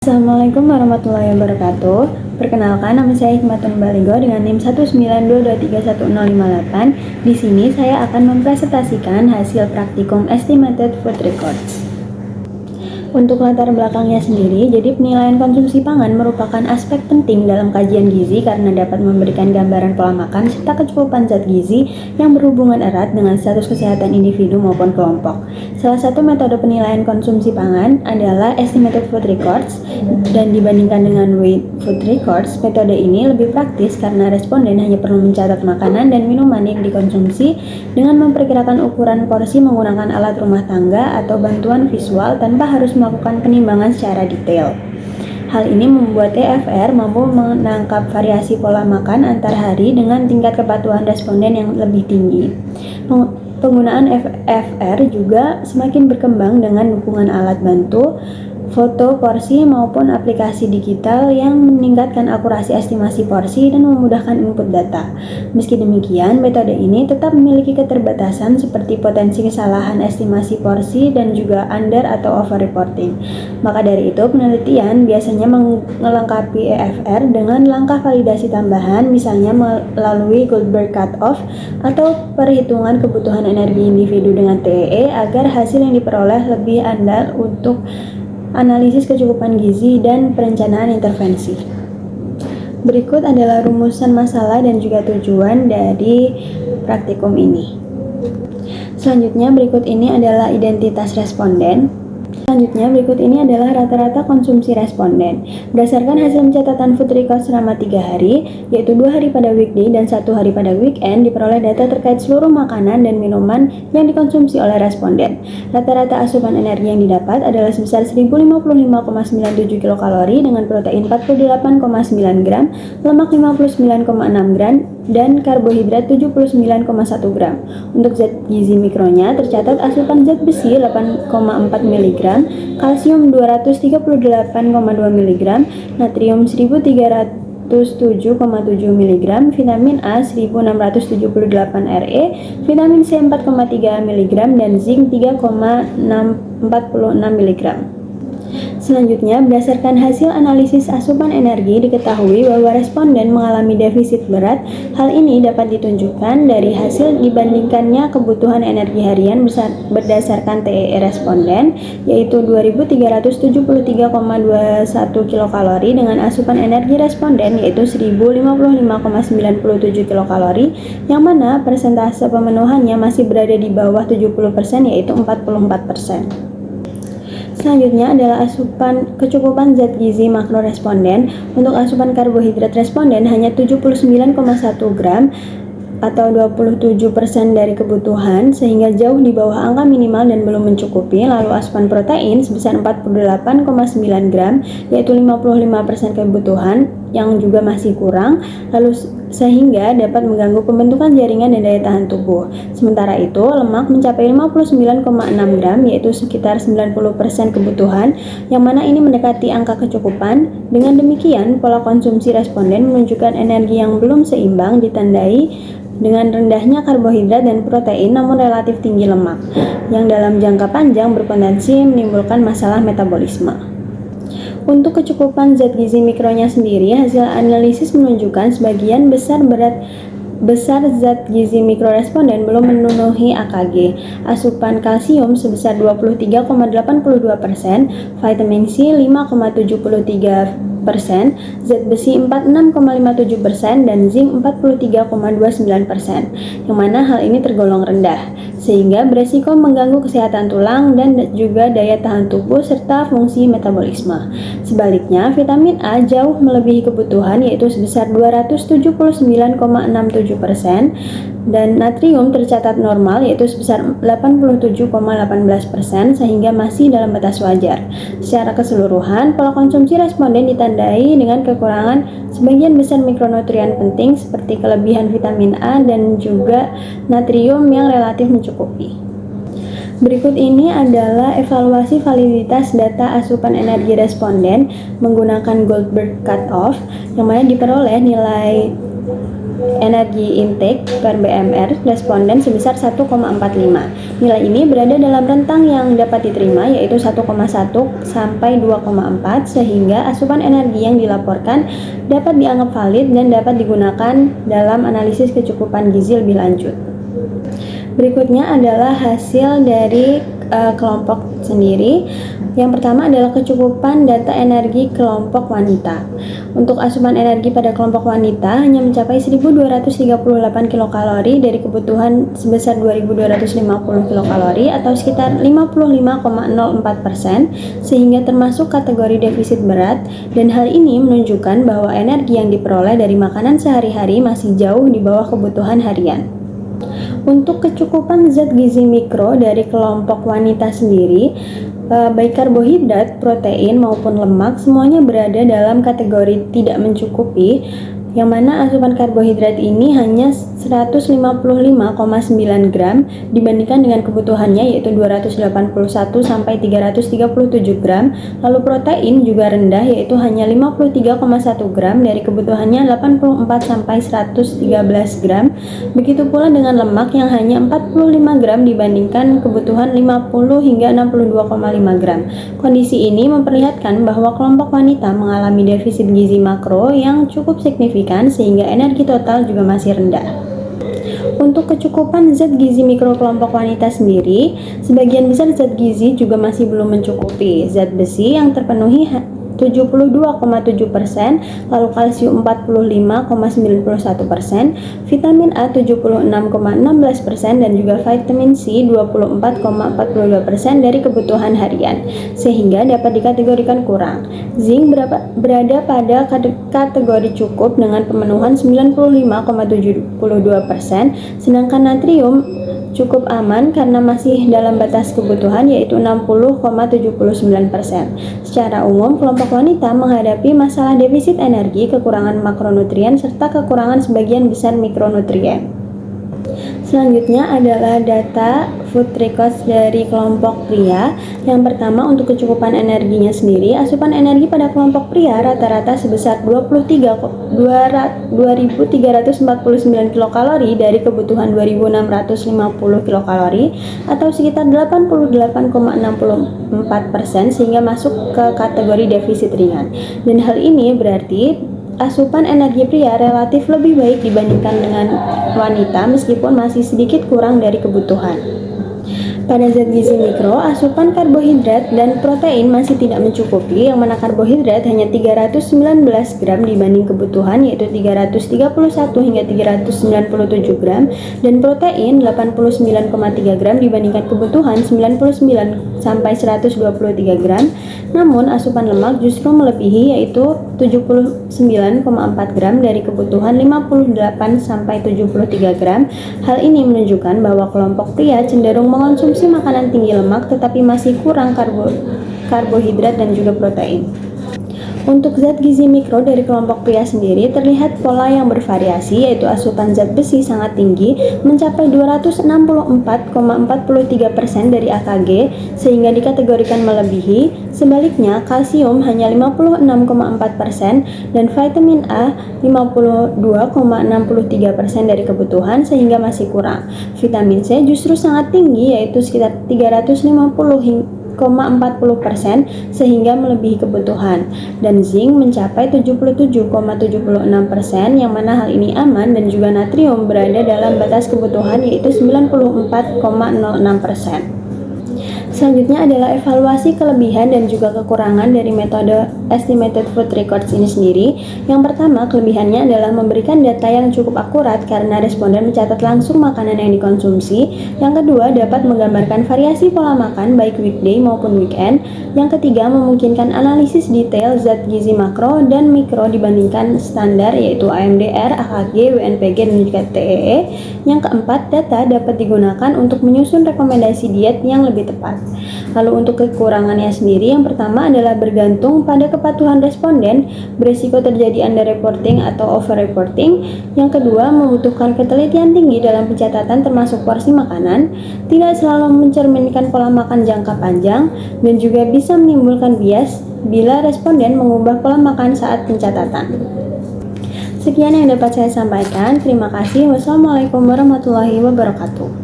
Assalamualaikum warahmatullahi wabarakatuh. Perkenalkan, nama saya Hikmatun Baligo dengan NIM 192231058. Di sini saya akan mempresentasikan hasil praktikum Estimated Food Records. Untuk latar belakangnya sendiri, jadi penilaian konsumsi pangan merupakan aspek penting dalam kajian gizi karena dapat memberikan gambaran pola makan serta kecukupan zat gizi yang berhubungan erat dengan status kesehatan individu maupun kelompok. Salah satu metode penilaian konsumsi pangan adalah Estimated Food Records, dan dibandingkan dengan Weighed Food Records, metode ini lebih praktis karena responden hanya perlu mencatat makanan dan minuman yang dikonsumsi dengan memperkirakan ukuran porsi menggunakan alat rumah tangga atau bantuan visual tanpa harus melakukan penimbangan secara detail. Hal ini membuat TFR mampu menangkap variasi pola makan antar hari dengan tingkat kepatuhan responden yang lebih tinggi. Penggunaan FFR juga semakin berkembang dengan dukungan alat bantu, foto porsi maupun aplikasi digital yang meningkatkan akurasi estimasi porsi dan memudahkan input data. Meski demikian, metode ini tetap memiliki keterbatasan seperti potensi kesalahan estimasi porsi dan juga under atau over reporting. Maka dari itu, penelitian biasanya melengkapi EFR dengan langkah validasi tambahan, misalnya melalui Goldberg Cut-Off atau perhitungan kebutuhan energi individu dengan TEE agar hasil yang diperoleh lebih andal untuk analisis kecukupan gizi dan perencanaan intervensi. Berikut adalah rumusan masalah dan juga tujuan dari praktikum ini. Selanjutnya berikut ini adalah identitas responden. Selanjutnya, berikut ini adalah rata-rata konsumsi responden. Berdasarkan hasil pencatatan food record selama 3 hari, yaitu 2 hari pada weekday dan 1 hari pada weekend, diperoleh data terkait seluruh makanan dan minuman yang dikonsumsi oleh responden. Rata-rata asupan energi yang didapat adalah sebesar 1055,97 kilokalori dengan protein 48,9 gram, lemak 59,6 gram, dan karbohidrat 79,1 gram. Untuk zat gizi mikronya tercatat asupan zat besi 8,4 mg, kalsium 238,2 mg, natrium 1307,7 mg, vitamin A 1678 Re, vitamin C 4,3 mg, dan zinc 3,46 mg. Selanjutnya, berdasarkan hasil analisis asupan energi, diketahui bahwa responden mengalami defisit berat. Hal ini dapat ditunjukkan dari hasil dibandingkannya kebutuhan energi harian berdasarkan TEE responden, yaitu 2373,21 kilokalori dengan asupan energi responden yaitu 1055,97 kilokalori, yang mana persentase pemenuhannya masih berada di bawah 70% yaitu 44%. Selanjutnya adalah asupan kecukupan zat gizi makro responden. Untuk asupan karbohidrat responden hanya 79,1 gram atau 27% dari kebutuhan, sehingga jauh di bawah angka minimal dan belum mencukupi. Lalu asupan protein sebesar 48,9 gram yaitu 55% kebutuhan, yang juga masih kurang, lalu sehingga dapat mengganggu pembentukan jaringan dan daya tahan tubuh. Sementara itu, lemak mencapai 59,6 gram yaitu sekitar 90% kebutuhan, yang mana ini mendekati angka kecukupan. Dengan demikian, pola konsumsi responden menunjukkan energi yang belum seimbang, ditandai dengan rendahnya karbohidrat dan protein namun relatif tinggi lemak, yang dalam jangka panjang berpotensi menimbulkan masalah metabolisme. Untuk kecukupan zat gizi mikronya sendiri, hasil analisis menunjukkan sebagian besar zat gizi mikro responden belum memenuhi AKG. Asupan kalsium sebesar 23,82%, vitamin C 5,73%, zat besi 46,57%, dan zinc 43,29%, yang mana hal ini tergolong rendah, sehingga beresiko mengganggu kesehatan tulang dan juga daya tahan tubuh serta fungsi metabolisme. Sebaliknya, vitamin A jauh melebihi kebutuhan yaitu sebesar 279,67%, dan natrium tercatat normal yaitu sebesar 87,18%, sehingga masih dalam batas wajar. Secara keseluruhan, pola konsumsi responden ditandai dengan kekurangan sebagian besar mikronutrien penting seperti kelebihan vitamin A dan juga natrium yang relatif mencukupi. Berikut ini adalah evaluasi validitas data asupan energi responden menggunakan Goldberg Cut-Off, yang mana diperoleh nilai energi intake per BMR responden sebesar 1,45. Nilai ini berada dalam rentang yang dapat diterima, yaitu 1,1 sampai 2,4, sehingga asupan energi yang dilaporkan dapat dianggap valid dan dapat digunakan dalam analisis kecukupan gizi lebih lanjut. Berikutnya adalah hasil dari kelompok sendiri. Yang pertama adalah kecukupan data energi kelompok wanita. Untuk asupan energi pada kelompok wanita hanya mencapai 1238 kilokalori dari kebutuhan sebesar 2250 kilokalori atau sekitar 55,04%, sehingga termasuk kategori defisit berat, dan hal ini menunjukkan bahwa energi yang diperoleh dari makanan sehari-hari masih jauh di bawah kebutuhan harian. Untuk kecukupan zat gizi mikro dari kelompok wanita sendiri, baik karbohidrat, protein maupun lemak semuanya berada dalam kategori tidak mencukupi, yang mana asupan karbohidrat ini hanya 155,9 gram dibandingkan dengan kebutuhannya, yaitu 281 sampai 337 gram. Lalu protein juga rendah, yaitu hanya 53,1 gram dari kebutuhannya 84 sampai 113 gram. Begitu pula dengan lemak yang hanya 45 gram dibandingkan kebutuhan 50 hingga 62,5 gram. Kondisi ini memperlihatkan bahwa kelompok wanita mengalami defisit gizi makro yang cukup signifikan, sehingga energi total juga masih rendah. Untuk kecukupan zat gizi mikro kelompok wanita sendiri, sebagian besar zat gizi juga masih belum mencukupi. Zat besi yang terpenuhi 72,7%, lalu kalsium 45,91%, vitamin A 76,16%, dan juga vitamin C 24,42% dari kebutuhan harian, sehingga dapat dikategorikan kurang. Zinc berada pada kategori cukup dengan pemenuhan 95,72%, sedangkan natrium cukup aman karena masih dalam batas kebutuhan, yaitu 60,79%. Secara umum, kelompok wanita menghadapi masalah defisit energi, kekurangan makronutrien, serta kekurangan sebagian besar mikronutrien. Selanjutnya adalah data food records dari kelompok pria. Yang pertama, untuk kecukupan energinya sendiri, asupan energi pada kelompok pria rata-rata sebesar 2349 kilokalori dari kebutuhan 2650 kilokalori atau sekitar 88,64%, sehingga masuk ke kategori defisit ringan. Dan hal ini berarti asupan energi pria relatif lebih baik dibandingkan dengan wanita, meskipun masih sedikit kurang dari kebutuhan. Pada zat gizi mikro, asupan karbohidrat dan protein masih tidak mencukupi, yang mana karbohidrat hanya 319 gram dibanding kebutuhan, yaitu 331 hingga 397 gram, dan protein 89,3 gram dibandingkan kebutuhan 99 sampai 123 gram. Namun asupan lemak justru melebihi, yaitu 79,4 gram dari kebutuhan 58 sampai 73 gram. Hal ini menunjukkan bahwa kelompok pria cenderung mengonsumsi makanan tinggi lemak tetapi masih kurang karbohidrat dan juga protein. Untuk zat gizi mikro dari kelompok pria sendiri terlihat pola yang bervariasi, yaitu asupan zat besi sangat tinggi mencapai 264,43% dari AKG, sehingga dikategorikan melebihi. Sebaliknya, kalsium hanya 56,4% dan vitamin A 52,63% dari kebutuhan, sehingga masih kurang. Vitamin C justru sangat tinggi, yaitu sekitar 350,40%, sehingga melebihi kebutuhan, dan zinc mencapai 77,76%, yang mana hal ini aman, dan juga natrium berada dalam batas kebutuhan, yaitu 94,06%. Selanjutnya adalah evaluasi kelebihan dan juga kekurangan dari metode Estimated Food Records ini sendiri. Yang pertama, kelebihannya adalah memberikan data yang cukup akurat karena responden mencatat langsung makanan yang dikonsumsi. Yang kedua, dapat menggambarkan variasi pola makan baik weekday maupun weekend. Yang ketiga, memungkinkan analisis detail zat gizi makro dan mikro dibandingkan standar, yaitu AMDR, AKG, WNPG, dan juga TEE. Yang keempat, data dapat digunakan untuk menyusun rekomendasi diet yang lebih tepat. Lalu untuk kekurangannya sendiri, yang pertama adalah bergantung pada kepatuhan responden, berisiko terjadi underreporting atau overreporting. Yang kedua, membutuhkan ketelitian tinggi dalam pencatatan termasuk porsi makanan, tidak selalu mencerminkan pola makan jangka panjang, dan juga bisa menimbulkan bias bila responden mengubah pola makan saat pencatatan. Sekian yang dapat saya sampaikan. Terima kasih. Wassalamualaikum warahmatullahi wabarakatuh.